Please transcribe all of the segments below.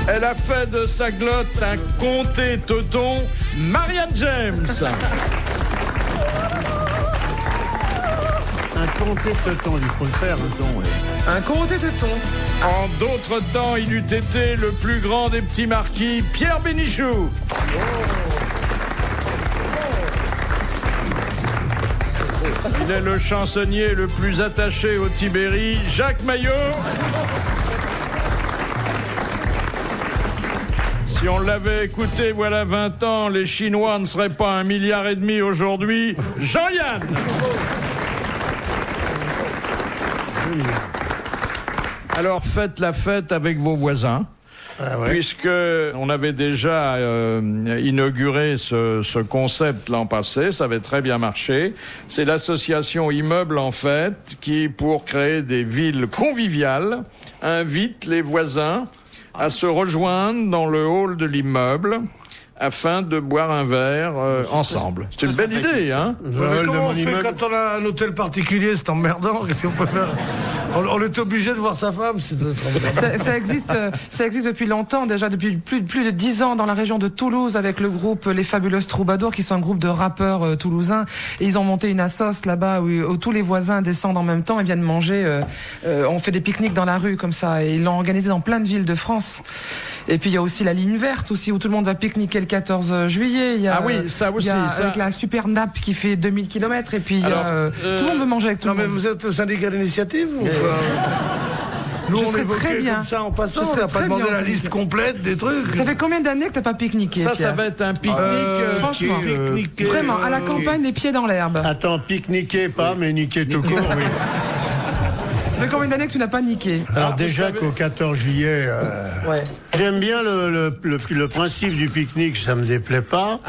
Elle a fait de sa glotte un comté teuton, Marianne James. Un comté teuton, il faut le faire, le ton. Oui. Un comté teuton. En d'autres temps, il eût été le plus grand des petits marquis, Pierre Bénichou. Il est le chansonnier le plus attaché au Tibéri, Jacques Maillot. Si on l'avait écouté voilà 20 ans, les Chinois ne seraient pas 1,5 milliard aujourd'hui. Jean-Yann. Alors faites la fête avec vos voisins. Ah ouais. Puisque on avait déjà inauguré ce concept l'an passé, ça avait très bien marché. C'est l'association Immeuble en Fête qui, pour créer des villes conviviales, invite les voisins à se rejoindre dans le hall de l'immeuble afin de boire un verre ensemble. C'est une belle idée, hein? Mais comment on fait quand on a un hôtel particulier? C'est emmerdant. Qu'est-ce qu'on peut faire? On est obligé de voir sa femme. Ça existe depuis longtemps, déjà depuis plus de 10 ans dans la région de Toulouse avec le groupe Les Fabuleuses Troubadours, qui sont un groupe de rappeurs toulousains. Et ils ont monté une assoce là-bas où tous les voisins descendent en même temps et viennent manger. On fait des pique-niques dans la rue comme ça. Et ils l'ont organisé dans plein de villes de France. Et puis il y a aussi la ligne verte aussi, où tout le monde va pique-niquer le 14 juillet. Il y a, ça aussi. Avec la super nappe qui fait 2000 km. Et puis tout le monde veut manger avec tout le monde. Non mais vous êtes le syndicat d'initiative ou Nous, on évoquait comme ça en passant, on n'a pas demandé la liste complète des trucs. Ça fait combien d'années que t'as pas pique-niqué, Ça Pierre? va être un pique-nique. Franchement, vraiment, à la campagne, les pieds dans l'herbe. Attends, pique-niquer pas, mais niquer tout court, oui. Ça fait combien d'années que tu n'as pas niqué? Alors déjà qu'au 14 juillet, j'aime bien le principe du pique-nique, ça me déplaît pas.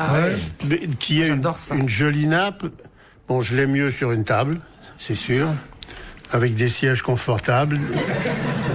Qui est une jolie nappe. Bon, je l'aime mieux sur une table, c'est sûr. Avec des sièges confortables.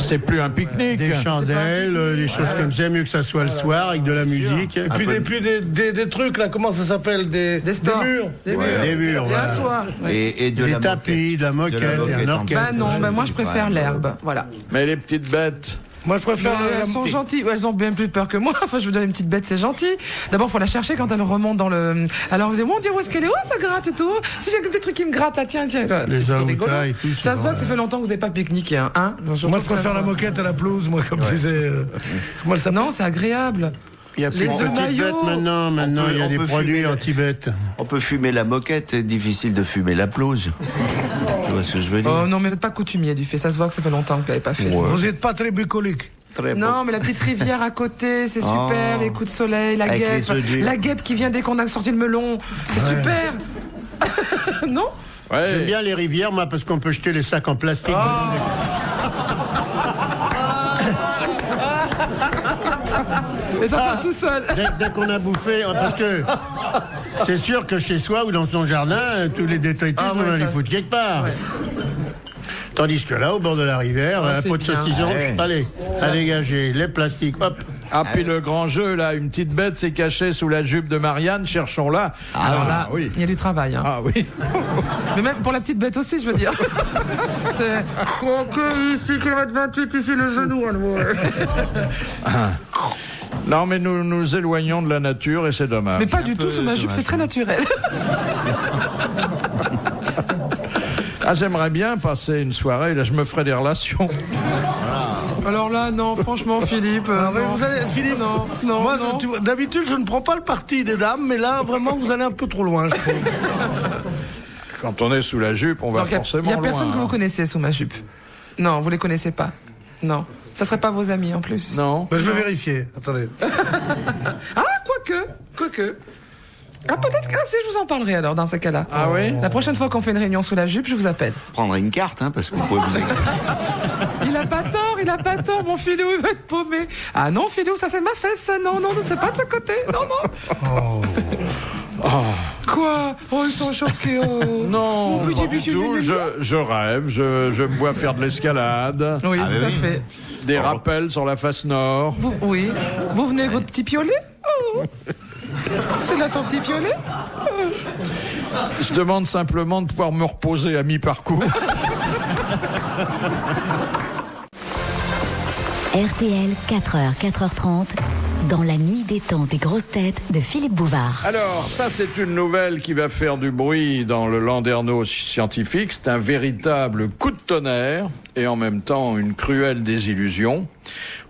C'est plus un pique-nique. Des chandelles, des choses comme ça, mieux que ça soit le soir, avec de la musique. Et puis des trucs, là, comment ça s'appelle? Des murs. Des murs, voilà. Et de des la tapis, de la moquette, et un orchestre. Bah non, moi je préfère l'herbe, voilà. Mais les petites bêtes... Moi, je préfère. Elles sont gentilles. Elles ont bien plus peur que moi. Enfin, je vous donne une petite bête, c'est gentil. D'abord, faut la chercher quand elle remonte dans le. Alors, vous dites, mon Dieu, où est-ce qu'elle est? Oh, ça gratte et tout. Si j'ai des trucs qui me grattent, là, tiens. Les aoutas et tout. Ça se voit que ça fait longtemps que vous n'avez pas pique-niqué, hein. Moi, je préfère la moquette à la pelouse, moi, comme disait. Non, c'est agréable. Il y a plus de petites bêtes maintenant, il y a des produits anti-bêtes. On peut fumer la moquette, c'est difficile de fumer la pelouse. Tu vois ce que je veux dire? Oh non, mais vous n'êtes pas coutumier du fait. Ça se voit que ça fait longtemps que vous l'avez pas fait. Vous n'êtes pas très bucolique. Non, mais la petite rivière à côté, c'est super, les coups de soleil, la guêpe qui vient dès qu'on a sorti le melon, c'est super. Non? J'aime bien les rivières, moi, parce qu'on peut jeter les sacs en plastique. Et ça part tout seul. Dès qu'on a bouffé, parce que c'est sûr que chez soi ou dans son jardin, tous les détritus, on va les foutre quelque part. Ouais. Tandis que là, au bord de la rivière, un pot de saucisson, allez, à dégager, les plastiques, hop. Ah, puis le grand jeu, là, une petite bête s'est cachée sous la jupe de Marianne, cherchons-la. Alors là, il y a du travail. Hein. Ah oui. Mais même pour la petite bête aussi, je veux dire. C'est... Ok, ici, km 28, ici, le genou. Non, mais nous nous éloignons de la nature et c'est dommage. Mais pas du tout, sous ma jupe, c'est très naturel. Ah, j'aimerais bien passer une soirée, là, je me ferais des relations. Alors là, non, franchement, Philippe. Philippe, non. Moi, d'habitude, je ne prends pas le parti des dames, mais là, vraiment, vous allez un peu trop loin, je trouve. Quand on est sous la jupe, on va forcément loin. Il n'y a personne que vous connaissez sous ma jupe. Non, vous les connaissez pas. Non. Ça serait pas vos amis, en plus. Non. Je vais vérifier. Attendez. Ah, quoique. Ah, peut-être que je vous en parlerai alors dans ces cas-là. Ah oui? La prochaine fois qu'on fait une réunion sous la jupe, je vous appelle. Prendrez une carte, hein, parce que vous pouvez vous écrire. Il a pas tort, mon Philou, il va être paumé. Ah non, Philou, ça c'est ma fesse, ça. Non, c'est pas de ce côté. Non. Quoi? Oh, ils sont choqués. Oh. Non, pas du tout. Je rêve, je me vois faire de l'escalade. Oui, tout à fait. Des rappels sur la face nord. Oui. Vous venez avec votre petit piolet? Oh. C'est là son petit piolet? Je demande simplement de pouvoir me reposer à mi-parcours. RTL, 4h, 4h30, dans la nuit des temps des grosses têtes de Philippe Bouvard. Alors, ça, c'est une nouvelle qui va faire du bruit dans le landerneau scientifique. C'est un véritable coup de tonnerre et en même temps une cruelle désillusion.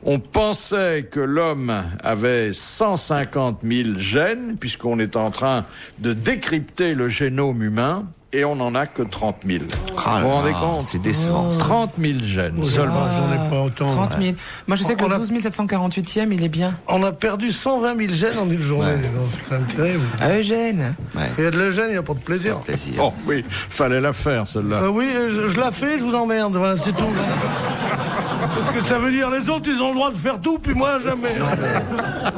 On pensait que l'homme avait 150 000 gènes, puisqu'on est en train de décrypter le génome humain. Et on n'en a que 30 000. Ah, vous vous rendez compte? C'est décevant. 30 000 gènes seulement. J'en ai pas autant. 30 000. Moi, je sais que le 12 748e, il est bien. On a perdu 120 000 gènes en une journée. C'est quand même terrible. Eugène. Il y a de l'Eugène, il n'y a pas de plaisir. Oh oui, fallait la faire celle-là. Oui, je la fais, je vous emmerde. Voilà, c'est tout. Parce que ça veut dire les autres, ils ont le droit de faire tout, puis moi, jamais.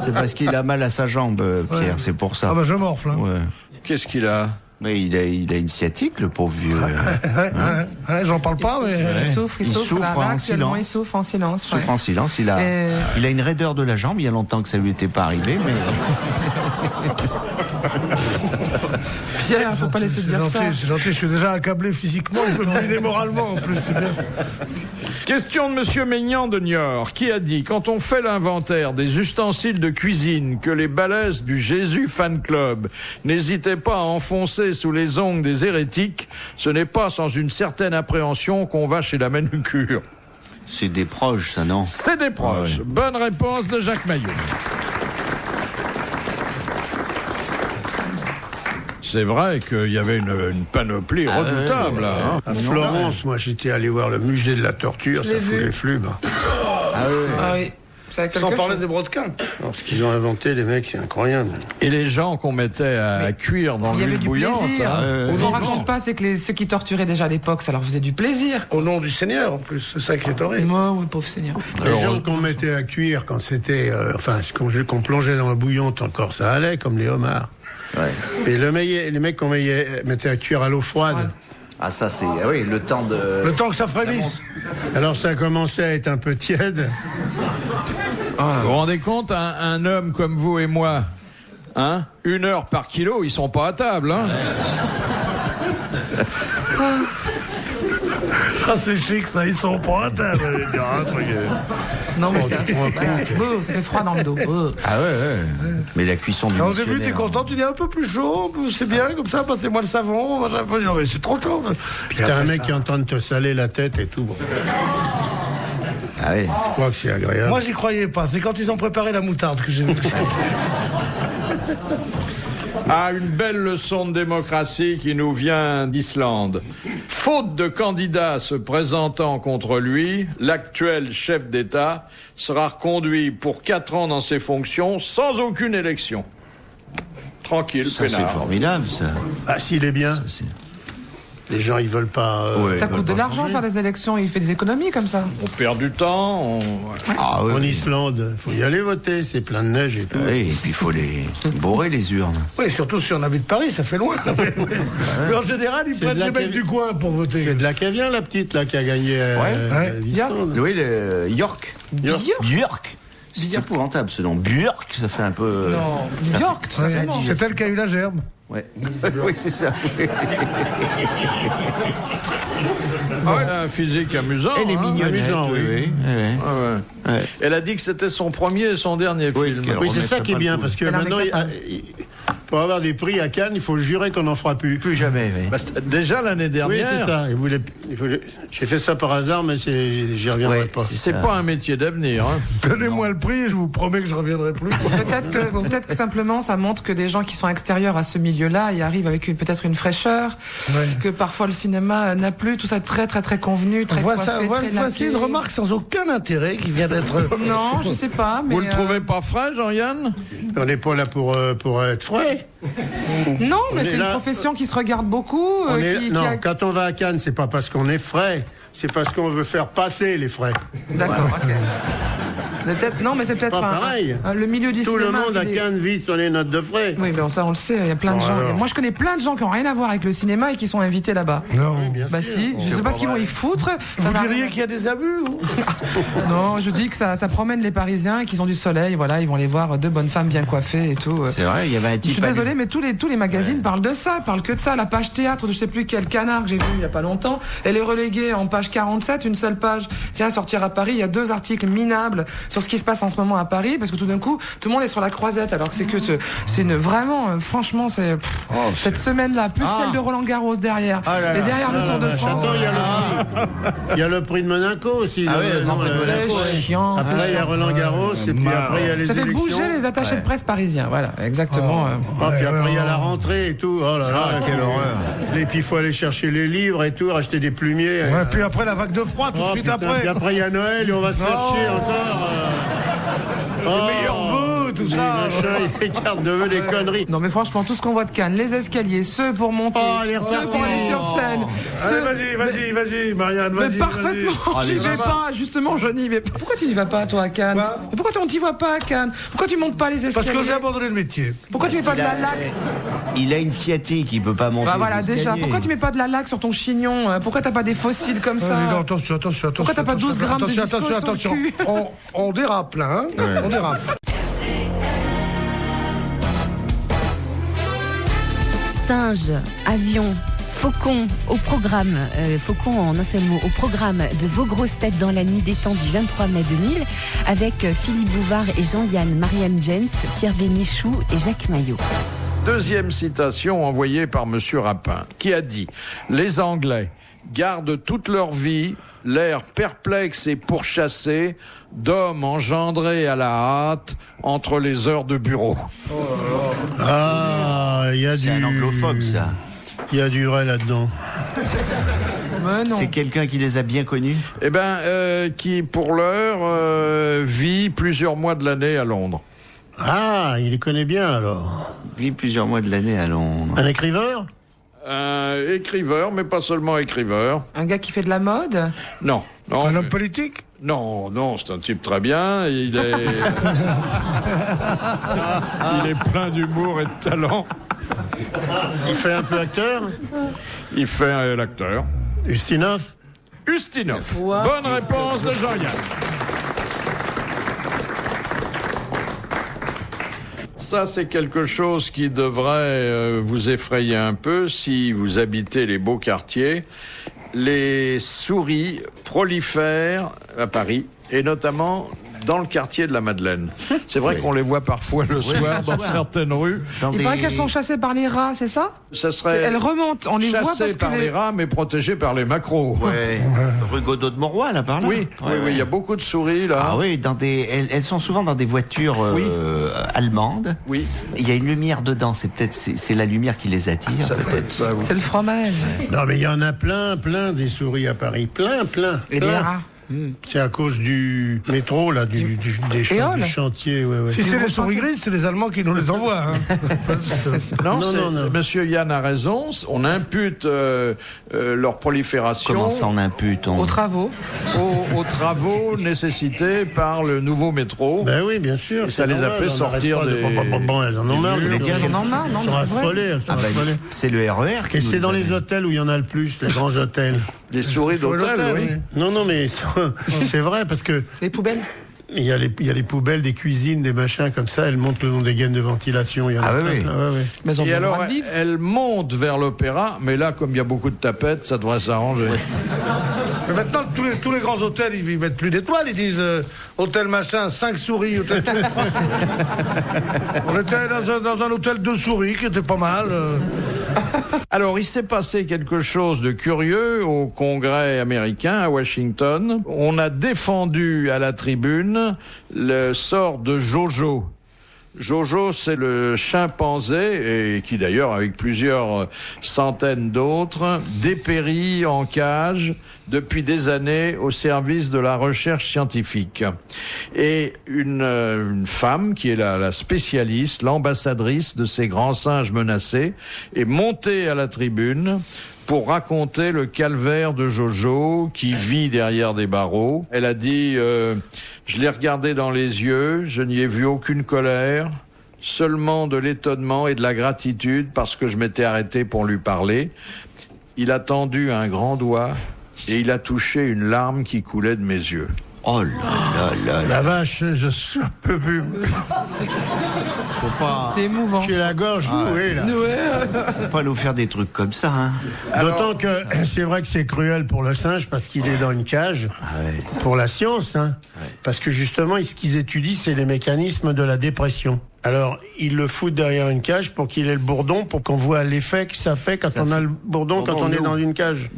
C'est parce qu'il a mal à sa jambe, Pierre, c'est pour ça. Ah bah je morfle. Hein. Ouais. Qu'est-ce qu'il a? Mais il a une sciatique, le pauvre vieux. J'en parle pas, mais... Il souffre là, actuellement, il souffre en silence. Il souffre en silence. Il a une raideur de la jambe. Il y a longtemps que ça lui était pas arrivé, mais... Pierre, faut pas laisser dire ça. C'est gentil, je suis déjà accablé physiquement, il peut me ruiner moralement en plus, c'est bien. Question de Monsieur Maignan de Niort, qui a dit: quand on fait l'inventaire des ustensiles de cuisine que les balaises du Jésus Fan Club n'hésitaient pas à enfoncer sous les ongles des hérétiques, ce n'est pas sans une certaine appréhension qu'on va chez la manucure. C'est des proches, ça, non? C'est des proches. Ah ouais. Bonne réponse de Jacques Maillot. C'est vrai qu'il y avait une panoplie redoutable. Là, hein. À Florence, moi j'étais allé voir le musée de la torture, ça fout les flûmes. Ah oui. Sans parler des brodequins. Alors, ce qu'ils ont inventé, les mecs, c'est incroyable. Et les gens qu'on mettait à cuire dans l'huile bouillante. Ce qu'on raconte pas, c'est que ceux qui torturaient déjà à l'époque, ça leur faisait du plaisir. Au nom du Seigneur, en plus, c'est ça qui est horrible. Moi, oui, pauvre Seigneur. Les gens qu'on mettait à cuire quand c'était, qu'on plongeait dans la bouillante, encore ça allait, comme les homards. Ouais. Et les mecs qu'on mettait à cuire à l'eau froide. Ouais. Ah ça c'est le temps de... Le temps que ça frémisse. Alors ça commençait à être un peu tiède. Vous vous rendez compte, un homme comme vous et moi, hein, 1 heure par kilo, ils sont pas à table, hein. Ah c'est chic ça, ils sont pas à table. Non mais ça fait froid dans le dos. Ah ouais. Mais la cuisson du au début t'es content, tu dis un peu plus chaud, c'est bien comme ça, passez-moi le savon. Non mais c'est trop chaud. Puis t'as un mec qui est en train de te saler la tête et tout. Bon. Ah oui. Je crois que c'est agréable. Moi j'y croyais pas, c'est quand ils ont préparé la moutarde que j'ai vu ça. Ah, une belle leçon de démocratie qui nous vient d'Islande. Faute de candidats se présentant contre lui, l'actuel chef d'État sera reconduit pour 4 ans dans ses fonctions sans aucune élection. Tranquille, ça, peinard. C'est formidable, ça. Ah, s'il est bien. Les gens, ils veulent pas... ça coûte de l'argent faire des élections, il fait des économies comme ça. On perd du temps, En Islande, il faut y aller voter, c'est plein de neige et tout. Oui, et puis il faut les bourrer les urnes. Oui, surtout si on habite Paris, ça fait loin. Mais en général, ils prennent les mecs du coin pour voter. C'est de là qu'elle vient, la petite, là, qui a gagné l'Islande. Oui, le York. Björk. C'est épouvantable ce nom. Björk, ça fait un peu... Non, Björk, c'est elle qui a eu la gerbe. Ouais. Oui, c'est ça. Ah, elle a un physique amusant. Elle est mignonne. Amusant, oui. Ouais. Elle a dit que c'était son premier et son dernier film. Oui, c'est ça qui est bien, parce que maintenant, pour avoir des prix à Cannes, il faut jurer qu'on n'en fera plus. Plus jamais, oui. Bah, déjà l'année dernière. Oui, c'est ça. J'ai fait ça par hasard, mais j'y reviendrai pas. C'est pas un métier d'avenir. Hein. Donnez-moi le prix et je vous promets que je reviendrai plus. Peut-être que simplement ça montre que des gens qui sont extérieurs à ce milieu-là y arrivent avec peut-être une fraîcheur, que parfois le cinéma n'a plus, tout ça très très très convenu, très coiffé, Voici une remarque sans aucun intérêt qui vient d'être... Non, je sais pas, mais... Vous le trouvez pas frais, Jean-Yann? On n'est pas là pour être frais. Non, mais c'est une profession qui se regarde beaucoup. Quand on va à Cannes, c'est pas parce qu'on est frais, c'est parce qu'on veut faire passer les frais. D'accord, ok. Non, mais c'est peut-être pas pareil. Le milieu du Tout cinéma. Tout le monde a Cannes vit sur les notes de frais. Oui, mais ça on le sait, il y a plein de gens. Alors. Moi je connais plein de gens qui n'ont rien à voir avec le cinéma et qui sont invités là-bas. Non, bien bah sûr. si, je sais pas ce qu'ils vont y foutre. Vous diriez qu'il y a des abus ou... Non, je dis que ça promène les Parisiens et qu'ils ont du soleil, voilà, ils vont les voir deux bonnes femmes bien coiffées et tout. C'est vrai, il y avait un type... Je suis désolé, mais tous les magazines parlent de ça, parlent que de ça. La page théâtre de je sais plus quel canard que j'ai vu il y a pas longtemps, elle est reléguée en page 47, une seule page. Tiens, sortir à Paris, il y a 2 articles minables sur ce qui se passe en ce moment à Paris, parce que tout d'un coup, tout le monde est sur la croisette, alors que vraiment, franchement, cette semaine-là, plus celle de Roland-Garros derrière, et derrière le Tour de France. Il y a le prix de Monaco aussi. C'est chiant. Après, il y a Roland-Garros, et puis après, il y a les ça fait élections. bouger les attachés de presse parisiens, voilà, exactement. Puis après, il y a la rentrée et tout. Oh là là, quelle horreur. Et puis, il faut aller chercher les livres et tout, acheter des plumiers. Ouais, puis après, la vague de froid, tout de suite après. Puis après, il y a Noël et on va se faire chier encore. Les meilleurs vœux, tout ça. Les cartes de vœux, des conneries. Non mais franchement, tout ce qu'on voit de Cannes, les escaliers, ceux pour monter, ceux pour aller sur scène. Allez, vas-y, Marianne, vas-y. Mais parfaitement, j'y vais pas, justement, je n'y vais pas. Pourquoi tu n'y vas pas, toi, à Cannes? Mais pourquoi on t'y voit pas à Cannes? Pourquoi tu montes pas les escaliers? Parce que j'ai abandonné le métier. Pourquoi tu mets pas de la laque? Il a une sciatique, il peut pas monter. Bah voilà, les escaliers. déjà, pourquoi tu mets pas de la laque sur ton chignon? Pourquoi t'as pas des fossiles comme ça? Non, attention. Pourquoi t'as pas 12 grammes de disco sur le cul? On dérape là, hein. On dérape. Singe, avion, faucon au programme, faucon en un seul mot, au programme de vos grosses têtes dans la nuit des temps du 23 mai 2000 avec Philippe Bouvard et Jean-Yann, Marianne James, Pierre Bénichou et Jacques Maillot. Deuxième citation envoyée par Monsieur Rapin, qui a dit « Les Anglais gardent toute leur vie l'air perplexe et pourchassé d'hommes engendrés à la hâte entre les heures de bureau. » Ah, il y a C'est un anglophobe, ça. Il y a du vrai là-dedans. C'est quelqu'un qui les a bien connus? Eh ben, qui pour l'heure vit plusieurs mois de l'année à Londres. Ah, il les connaît bien alors. Vit plusieurs mois de l'année à Londres. Un écrivain? Un écriveur, mais pas seulement écriveur. Un gars qui fait de la mode? Non. Un homme politique? Non, c'est un type très bien. Il est, il est plein d'humour et de talent. Il fait un peu acteur? Il fait l'acteur. Ustinov? Ustinov. Bonne réponse de Jean-Yann. Ça, c'est quelque chose qui devrait vous effrayer un peu si vous habitez les beaux quartiers. Les souris prolifèrent à Paris, et notamment dans le quartier de la Madeleine. C'est vrai qu'on les voit parfois le soir dans certaines rues. Il paraît qu'elles sont chassées par les rats, c'est ça? Ça serait elles remontent, on les voit parce chassées par les rats, mais protégées par les macros. Ouais. Rue Godot de Monroy, là, par là. Oui, il y a beaucoup de souris, là. Ah oui, elles sont souvent dans des voitures allemandes. Oui. Il y a une lumière dedans, c'est la lumière qui les attire. Ça peut être ça, oui. C'est le fromage. Non, mais il y en a plein des souris à Paris. Plein. Et les rats. C'est à cause du métro, là, du chantier. Ouais. Si c'est les souris grises, c'est les Allemands qui nous les envoient. Hein. Non. Monsieur Yann a raison. On impute leur prolifération. Comment ça on impute aux travaux. Aux travaux nécessités par le nouveau métro. Ben oui, bien sûr. Et ça les a fait sortir des... Bon, elles en ont marre. Elles en ont marre, non? Elles sont affolées. C'est le RER qui Et c'est dans les hôtels où il y en a le plus, les grands hôtels. Des souris d'hôtel, oui. Non, mais c'est vrai, parce que... Les poubelles? Il y a les poubelles, des cuisines, des machins comme ça, elles montent le long des gaines de ventilation. Il y en a plein. Mais et alors, elles montent vers l'opéra, mais là, comme il y a beaucoup de tapettes, ça devrait s'arranger. Mais maintenant, tous les grands hôtels, ils mettent plus d'étoiles, ils disent hôtel machin, 5 souris. Hôtel... On était dans un hôtel 2 souris qui était pas mal. Alors, il s'est passé quelque chose de curieux au Congrès américain à Washington. On a défendu à la tribune le sort de Jojo. Jojo, c'est le chimpanzé, et qui d'ailleurs, avec plusieurs centaines d'autres, dépérit en cage depuis des années au service de la recherche scientifique. Et une femme, qui est la spécialiste, l'ambassadrice de ces grands singes menacés, est montée à la tribune pour raconter le calvaire de Jojo qui vit derrière des barreaux. Elle a dit je l'ai regardé dans les yeux, je n'y ai vu aucune colère, seulement de l'étonnement et de la gratitude parce que je m'étais arrêté pour lui parler. Il a tendu un grand doigt et il a touché une larme qui coulait de mes yeux. Oh là là là. La vache, je suis un peu plus. Faut pas. C'est émouvant. J'ai la gorge nouée, là. Faut pas nous faire des trucs comme ça, hein. D'autant que c'est vrai que c'est cruel pour le singe parce qu'il est dans une cage. Pour la science, hein. Parce que justement, ce qu'ils étudient, c'est les mécanismes de la dépression. Alors, ils le foutent derrière une cage pour qu'il ait le bourdon, pour qu'on voit l'effet que ça fait quand on a le bourdon quand on est dans une cage.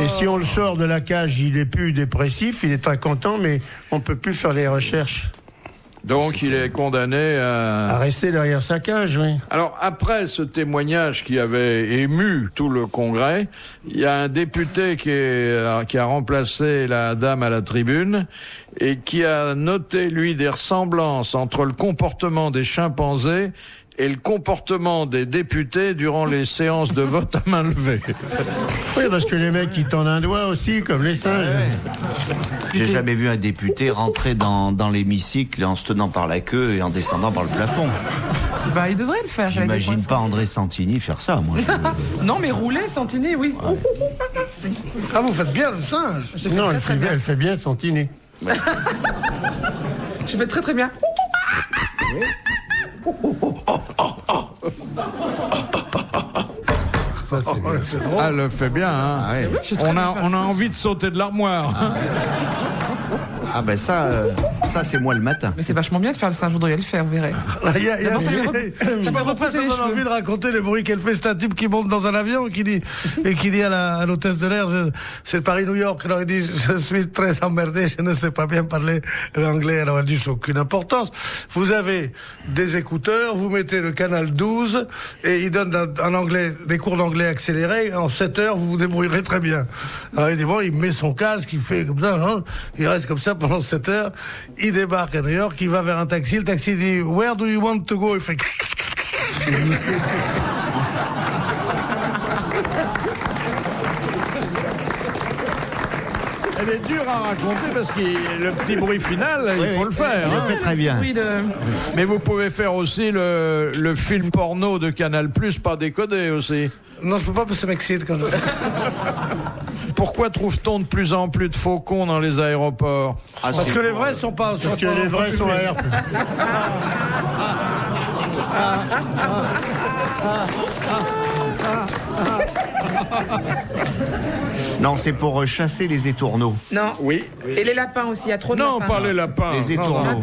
Et si on le sort de la cage, il est plus dépressif, il est très content, mais on peut plus faire les recherches. Donc il est condamné à rester derrière sa cage, oui. Alors après ce témoignage qui avait ému tout le Congrès, il y a un député qui a remplacé la dame à la tribune et qui a noté, lui, des ressemblances entre le comportement des chimpanzés et le comportement des députés durant les séances de vote à main levée. Oui, parce que les mecs, ils tendent un doigt aussi, comme les singes. J'ai jamais vu un député rentrer dans l'hémicycle en se tenant par la queue et en descendant par le plafond. Bah, il devrait le faire. J'imagine pas André Santini faire ça, moi. Non, mais rouler, Santini, oui. Ah, vous faites bien le singe. Non, elle fait bien Santini. Je fais très très bien. Ça, c'est drôle. Elle le fait bien, hein. Ah ouais. On a envie de sauter de l'armoire. Ah ben ça c'est moi le matin. Mais c'est vachement bien de faire le singe, je voudrais le faire, vous verrez. Je sais pas pourquoi ça donne envie de raconter les bruits qu'elle fait. C'est un type qui monte dans un avion qui dit à l'hôtesse de l'air, c'est Paris-New York, alors il dit, je suis très emmerdé, je ne sais pas bien parler l'anglais. Alors elle dit, ça n'a aucune importance. Vous avez des écouteurs, vous mettez le canal 12 et il donne en anglais, des cours d'anglais accélérés. En 7 heures, vous vous débrouillerez très bien. Alors il dit, bon, il met son casque, il fait comme ça, hein, il reste comme ça pendant 7 heures, il débarque à New York, il va vers un taxi, le taxi dit « Where do you want to go ?» Il fait... Elle est dure à raconter parce que le petit bruit final, il faut le faire. Je le fais très bien. Mais vous pouvez faire aussi le film porno de Canal+, pas décodé aussi. Non, je peux pas parce que ça m'excite quand même. Pourquoi trouve-t-on de plus en plus de faucons dans les aéroports? Parce que les vrais sont pas... Parce que les vrais sont à l'air. Non, c'est pour chasser les étourneaux. Non. Oui. Et les lapins aussi, il y a trop de lapins. Non, pas les lapins. Les étourneaux.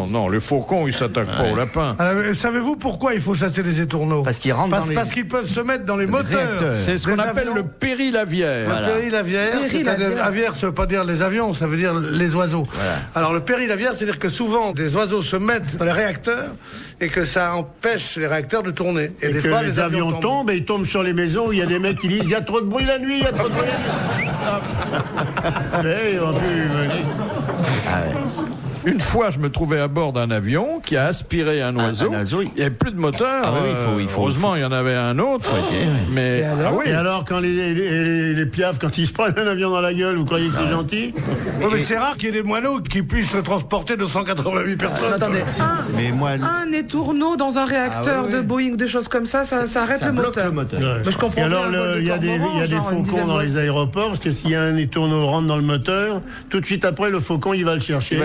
Non, les faucons, ils s'attaquent pas aux lapins. Alors, savez-vous pourquoi il faut chasser les étourneaux? Parce qu'ils rentrent parce qu'ils peuvent se mettre dans les moteurs. C'est ce qu'on appelle le périlavière. Le périlavière, c'est-à-dire aviaire, ça veut pas dire les avions, ça veut dire les oiseaux. Voilà. Alors le périlavière, c'est-à-dire que souvent des oiseaux se mettent dans les réacteurs et que ça empêche les réacteurs de tourner. Et des fois, les avions tombent et ils tombent sur les maisons où il y a des mecs qui disent « Il y a trop de bruit la nuit, il y a trop de bruit la nuit. » Mais ils vont plus venir. Une fois, je me trouvais à bord d'un avion qui a aspiré un oiseau. Il n'y avait plus de moteur. Ah oui, heureusement, il y en avait un autre. Mais et alors, quand les piafs, quand ils se prennent un avion dans la gueule, vous croyez que c'est gentil? Mais c'est rare qu'il y ait des moineaux qui puissent transporter 288 personnes. Attendez, un étourneau dans un réacteur de Boeing, des choses comme ça, ça arrête le moteur. Ouais. Mais je comprends. Et alors, il y a des faucons dans les aéroports, parce que s'il y a un étourneau rentre dans le moteur, tout de suite après, le faucon, il va le chercher.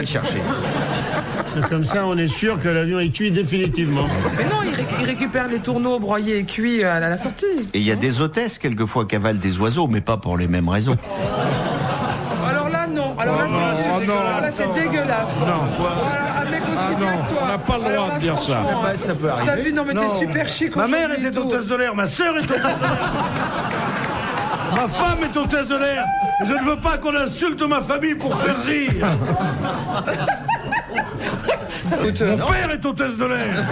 C'est comme ça, on est sûr que l'avion est cuit définitivement. Mais non, il récupère les tourneaux broyés et cuits à la sortie. Et il y a des hôtesses, quelquefois, qui avalent des oiseaux, mais pas pour les mêmes raisons. Alors là, non. Alors là, c'est dégueulasse. Non. Voilà, un mec aussi bien que toi. On n'a pas le droit de dire ça. Ça peut arriver. T'as vu, non mais t'es super chic. Ma mère était hôtesse de l'air, ma sœur est hôtesse de l'air. Ma femme est hôtesse de l'air. Je ne veux pas qu'on insulte ma famille pour faire rire. Mon père est hôtesse de l'air.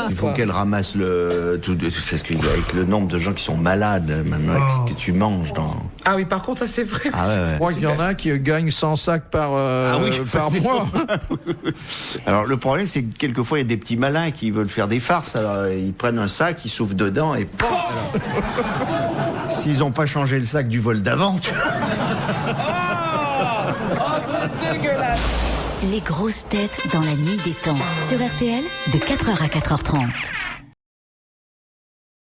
Il faut qu'elle ramasse tout parce qu'avec le nombre de gens qui sont malades maintenant, avec ce que tu manges dans... Ah oui, par contre, ça c'est vrai. Ah ouais. Je crois qu'il y en a qui gagnent 100 sacs par mois. Alors le problème, c'est que quelquefois il y a des petits malins qui veulent faire des farces. Alors ils prennent un sac, ils soufflent dedans et POM. S'ils n'ont pas changé le sac du vol d'avant. C'est dégueulasse. Les grosses têtes dans la nuit des temps. Sur RTL, de 4h à 4h30.